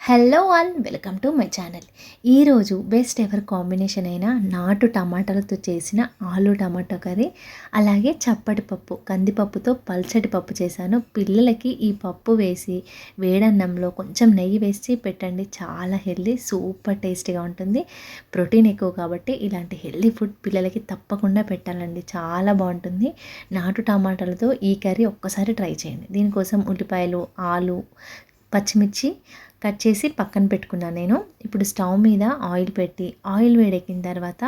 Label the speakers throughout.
Speaker 1: Hello all, welcome to my channel. ఈరోజు best ever combination అయిన నాటు టమాటాలతో చేసిన ఆలు టమాటో కర్రీ, అలాగే చప్పటి పప్పు కందిపప్పుతో పల్చటి పప్పు చేశాను. పిల్లలకి ఈ పప్పు వేసి వేడన్నంలో కొంచెం నెయ్యి వేసి పెట్టండి, చాలా హెల్దీ, సూపర్ టేస్టీగా ఉంటుంది. ప్రోటీన్ ఎక్కువ కాబట్టి ఇలాంటి హెల్దీ ఫుడ్ పిల్లలకి తప్పకుండా పెట్టాలండి, చాలా బాగుంటుంది. నాటు టమాటాలతో ఈ కర్రీ ఒక్కసారి ట్రై చేయండి. దీనికోసం ఉల్లిపాయలు, ఆలు, పచ్చిమిర్చి కట్ చేసి పక్కన పెట్టుకున్నాను నేను. ఇప్పుడు స్టవ్ మీద ఆయిల్ పెట్టి ఆయిల్ వేడెక్కిన తర్వాత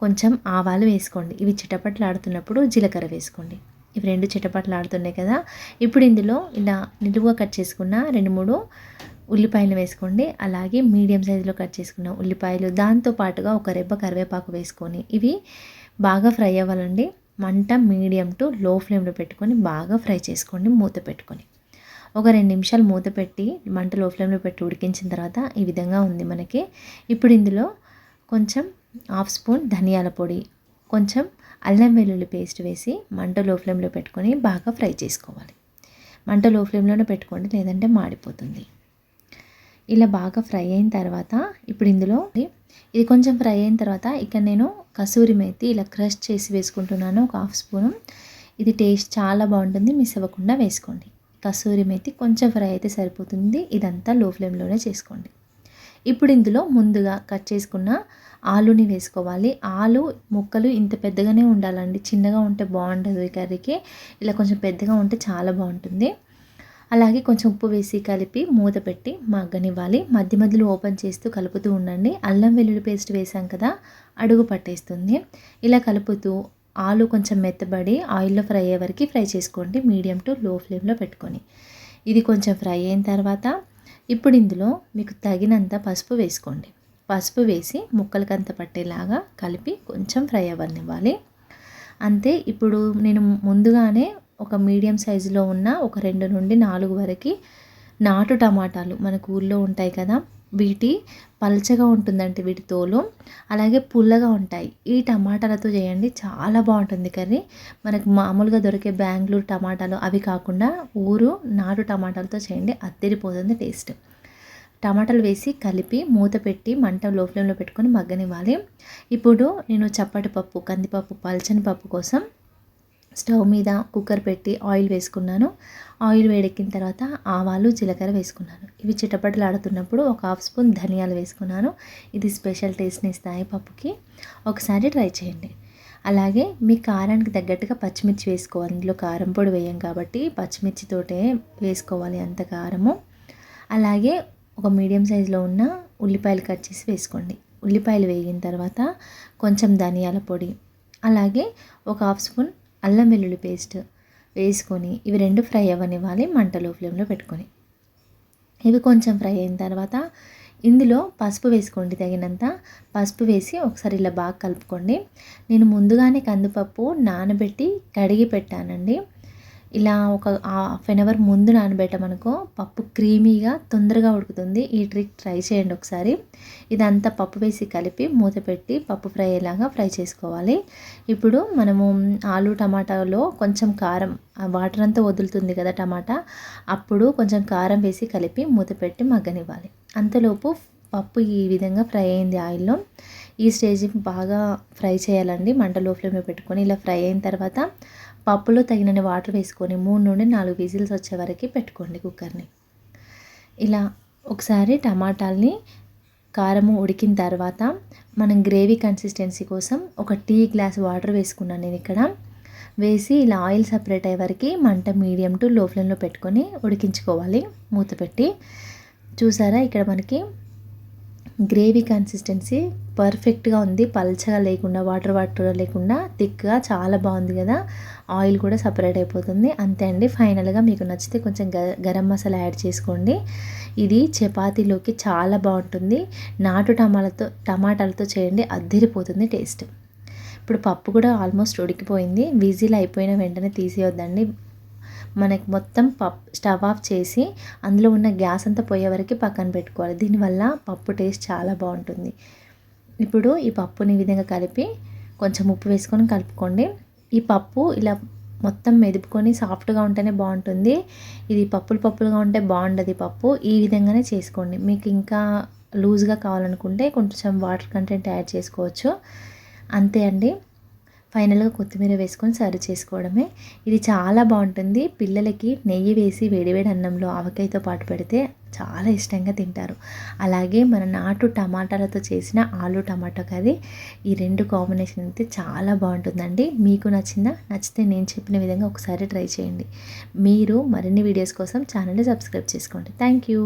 Speaker 1: కొంచెం ఆవాలు వేసుకోండి. ఇవి చిటపట్లాడుతున్నప్పుడు జీలకర్ర వేసుకోండి. ఇవి రెండు చిటపట్లాడుతున్నాయి కదా, ఇప్పుడు ఇందులో ఇలా నిలువుగా కట్ చేసుకున్న 2-3 ఉల్లిపాయలు వేసుకోండి. అలాగే మీడియం సైజులో కట్ చేసుకున్న ఉల్లిపాయలు, దాంతో పాటుగా ఒక రెబ్బ కరివేపాకు వేసుకొని ఇవి బాగా ఫ్రై అవ్వాలండి. మంట మీడియం టు లో ఫ్లేమ్లో పెట్టుకొని బాగా ఫ్రై చేసుకోండి, మూత పెట్టుకొని. ఒక 2 నిమిషాలు మూత పెట్టి మంట లో ఫ్లేమ్లో పెట్టి ఉడికించిన తర్వాత ఈ విధంగా ఉంది మనకి. ఇప్పుడు ఇందులో కొంచెం 1/2 స్పూన్ ధనియాల పొడి, కొంచెం అల్లం వెల్లుల్లి పేస్ట్ వేసి మంట లో ఫ్లేమ్లో పెట్టుకొని బాగా ఫ్రై చేసుకోవాలి. మంట లో ఫ్లేమ్లోనే పెట్టుకోండి, లేదంటే మాడిపోతుంది. ఇలా బాగా ఫ్రై అయిన తర్వాత ఇప్పుడు ఇందులో ఇది కొంచెం ఫ్రై అయిన తర్వాత ఇక నేను కసూరి మేతి ఇలా క్రష్ చేసి వేసుకుంటున్నాను, ఒక 1/2 స్పూను. ఇది టేస్ట్ చాలా బాగుంటుంది, మిస్ అవ్వకుండా వేసుకోండి. కసూరి మేతి కొంచెం ఫ్రై అయితే సరిపోతుంది. ఇదంతా లో ఫ్లేమ్లోనే చేసుకోండి. ఇప్పుడు ఇందులో ముందుగా కట్ చేసుకున్న ఆలుని వేసుకోవాలి. ఆలు ముక్కలు ఇంత పెద్దగానే ఉండాలండి, చిన్నగా ఉంటే బాగుండదు ఈ కర్రీకి. ఇలా కొంచెం పెద్దగా ఉంటే చాలా బాగుంటుంది. అలాగే కొంచెం ఉప్పు వేసి కలిపి మూత పెట్టి మగ్గనివ్వాలి. మధ్య మధ్యలో ఓపెన్ చేస్తూ కలుపుతూ ఉండండి. అల్లం వెల్లుల్లి పేస్ట్ వేసాం కదా, అడుగు పట్టేస్తుంది. ఇలా కలుపుతూ ఆలు కొంచెం మెత్తబడి ఆయిల్లో ఫ్రై అయ్యే వరకు ఫ్రై చేసుకోండి, మీడియం టు లో ఫ్లేమ్లో పెట్టుకొని. ఇది కొంచెం ఫ్రై అయిన తర్వాత ఇప్పుడు ఇందులో మీకు తగినంత పసుపు వేసుకోండి. పసుపు వేసి ముక్కలకంత పట్టేలాగా కలిపి కొంచెం ఫ్రై అవ్వనివ్వాలి. అంతే. ఇప్పుడు నేను ముందుగానే ఒక మీడియం సైజులో ఉన్న ఒక 2 నుండి 4 వరకు నాటు టమాటాలు మనకు ఊళ్ళో ఉంటాయి కదా, వీటి పల్చగా ఉంటుందంటే వీటి తోలు, అలాగే పుల్లగా ఉంటాయి. ఈ టమాటాలతో చేయండి, చాలా బాగుంటుంది కర్రీ. మనకు మామూలుగా దొరికే బెంగళూరు టమాటాలు అవి కాకుండా ఊరు నాటు టమాటాలతో చేయండి, అద్దరిపోతుంది టేస్ట్. టమాటాలు వేసి కలిపి మూత పెట్టి మంట లో ఫ్లేమ్లో పెట్టుకొని మగ్గనివ్వాలి. ఇప్పుడు నేను చప్పటి పప్పు కందిపప్పు పల్చని పప్పు కోసం స్టవ్ మీద కుక్కర్ పెట్టి ఆయిల్ వేసుకున్నాను. ఆయిల్ వేడెక్కిన తర్వాత ఆవాలు, జీలకర్ర వేసుకున్నాను. ఇవి చిటపటలాడుతున్నప్పుడు ఒక 1/2 స్పూన్ ధనియాలు వేసుకున్నాను. ఇది స్పెషల్ టేస్ట్ని ఇస్తాయి పప్పుకి, ఒకసారి ట్రై చేయండి. అలాగే మీ కారానికి తగ్గట్టుగా పచ్చిమిర్చి వేసుకోవాలి. ఇందులో కారం పొడి వేయం కాబట్టి పచ్చిమిర్చితోటే వేసుకోవాలి అంత కారము. అలాగే ఒక మీడియం సైజులో ఉన్న ఉల్లిపాయలు కట్ చేసి వేసుకోండి. ఉల్లిపాయలు వేగిన తర్వాత కొంచెం ధనియాల పొడి, అలాగే ఒక 1/2 స్పూన్ అల్లం వెల్లుల్లి పేస్ట్ వేసుకొని ఇవి రెండు ఫ్రై అవ్వనివ్వాలి మంట లో ఫ్లేమ్లో పెట్టుకొని. ఇవి కొంచెం ఫ్రై అయిన తర్వాత ఇందులో పసుపు వేసుకోండి, తగినంత పసుపు వేసి ఒకసారి ఇలా బాగా కలుపుకోండి. నేను ముందుగానే కందిపప్పు నానబెట్టి కడిగి పెట్టానండి. ఇలా ఒక 1/2 అవర్ ముందు నానబెట్టమనుకో పప్పు క్రీమీగా తొందరగా ఉడుకుతుంది. ఈ ట్రిక్ ట్రై చేయండి ఒకసారి. ఇదంతా పప్పు వేసి కలిపి మూత పెట్టి పప్పు ఫ్రై అయ్యేలాగా ఫ్రై చేసుకోవాలి. ఇప్పుడు మనము ఆలు టమాటాలో కొంచెం కారం, వాటర్ అంతా వదులుతుంది కదా టమాటా, అప్పుడు కొంచెం కారం వేసి కలిపి మూత పెట్టి మగ్గనివ్వాలి. అంతలోపు పప్పు ఈ విధంగా ఫ్రై అయింది ఆయిల్లో. ఈ స్టేజ్ బాగా ఫ్రై చేయాలండి, మంట లో ఫ్లేమ్లో పెట్టుకొని. ఇలా ఫ్రై అయిన తర్వాత పప్పులో తగినన్ని వాటర్ వేసుకొని 3 నుండి 4 విజిల్స్ వచ్చే వరకు పెట్టుకోండి కుక్కర్ని. ఇలా ఒకసారి టమాటాలని కారము ఉడికిన తర్వాత మనం గ్రేవీ కన్సిస్టెన్సీ కోసం ఒక టీ గ్లాస్ వాటర్ వేసుకున్నాను నేను ఇక్కడ. వేసి ఇలా ఆయిల్ సపరేట్ అయ్యే వరకు మంట మీడియం టు లో ఫ్లేమ్లో పెట్టుకొని ఉడికించుకోవాలి మూత పెట్టి. చూసారా, ఇక్కడ మనకి గ్రేవీ కన్సిస్టెన్సీ పర్ఫెక్ట్గా ఉంది, పల్చగా లేకుండా వాటర్ వాటర్ లేకుండా థిక్గా చాలా బాగుంది కదా. ఆయిల్ కూడా సపరేట్ అయిపోతుంది. అంతే అండి. ఫైనల్గా మీకు నచ్చితే కొంచెం గరం మసాలా యాడ్ చేసుకోండి. ఇది చపాతీలోకి చాలా బాగుంటుంది. నాటు టమాటాలతో చేయండి, అద్దరిపోతుంది టేస్ట్. ఇప్పుడు పప్పు కూడా ఆల్మోస్ట్ ఉడికిపోయింది. విజిల్ అయిపోయిన వెంటనే తీసేయొద్దండి. మనకి మొత్తం స్టవ్ ఆఫ్ చేసి అందులో ఉన్న గ్యాస్ అంతా పోయే వరకు పక్కన పెట్టుకోవాలి. దీనివల్ల పప్పు టేస్ట్ చాలా బాగుంటుంది. ఇప్పుడు ఈ పప్పుని ఈ విధంగా కలిపి కొంచెం ఉప్పు వేసుకొని కలుపుకోండి. ఈ పప్పు ఇలా మొత్తం మెదుపుకొని సాఫ్ట్గా ఉంటేనే బాగుంటుంది. ఇది పప్పులుగా ఉంటే బాగుండదు పప్పు. ఈ విధంగానే చేసుకోండి. మీకు ఇంకా లూజ్గా కావాలనుకుంటే కొంచెం వాటర్ కంటెంట్ యాడ్ చేసుకోవచ్చు. అంతే అండి. ఫైనల్గా కొత్తిమీర వేసుకొని సర్వ్ చేసుకోవడమే. ఇది చాలా బాగుంటుంది. పిల్లలకి నెయ్యి వేసి వేడివేడి అన్నంలో ఆవకాయతో పాటు పెడితే చాలా ఇష్టంగా తింటారు. అలాగే మన నాటు టమాటాలతో చేసిన ఆలు టమాటా కర్రీ, ఈ రెండు కాంబినేషన్ అయితే చాలా బాగుంటుందండి. మీకు నచ్చిందా? నచ్చితే నేను చెప్పిన విధంగా ఒకసారి ట్రై చేయండి. మీరు మరిన్ని వీడియోస్ కోసం ఛానల్ని సబ్స్క్రైబ్ చేసుకోండి. Thank you.